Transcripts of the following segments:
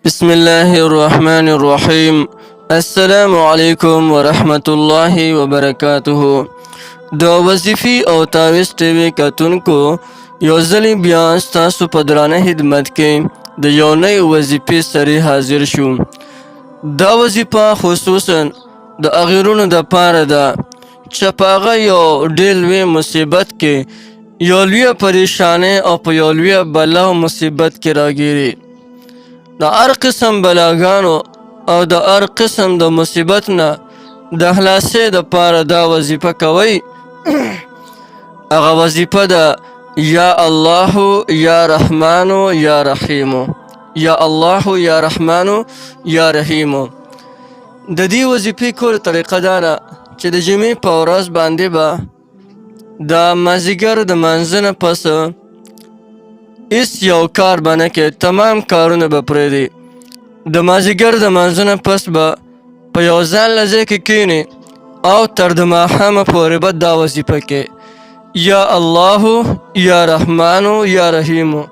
بسم الله الرحمن الرحیم. السلام علیکم ورحمت الله وبرکاته. د وظیفي او تعویض ټیوي کتونکو یو ځلې بیا ستاسو په درانه خدمت کې د یو نوې وظیفې سره حاضر شو. دا وظیفه خصوصا د هغې دپاره ده چې په هغه یو ډېر لوی مصیبت کې یو لویه پریشانۍ او په یو لویه بلا او مصیبت کې راګیري. د هر قسم بلاګانو او د هر قسم د مصیبت نه د خلاصۍ دپاره دا وظیفه کوئ. هغه وظیفه ده یا الله یا رحمانو یا رحیمو، یا الله یا رحمانو یا رحیمو. د دې وظیفې کولو طریقه دا ده چې د جمعې په ورځ باندې به د مازدیګر د لمانځه نه پس هیڅ یو کار به نه کوې، تمام کارونه به پرېږدې. د مازدیګر د لمانځه نه پس به په یو ځانله ځای کې کښېنې او تر د ماښامه پورې به دا وظیفه کوې، یا الله یا رحمانو یا رحیمو.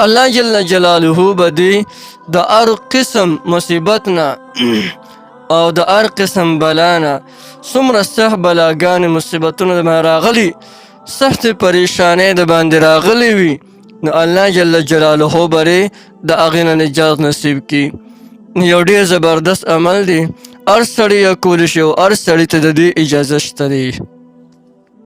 الله جل جلاله به دې د هر قسم مصیبت نه او د هر قسم بلا نه څومره سخت بلاګانې مصیبتونه د راغلي، سختې پریشانۍ د باندې راغلي وي، نو الله جل جلاله به د هغې نه نجات نصیب کړي. یو ډېر زبردست عمل دی، هر سړی یې کولی شي او هر سړي ته د دې اجازه شته دی.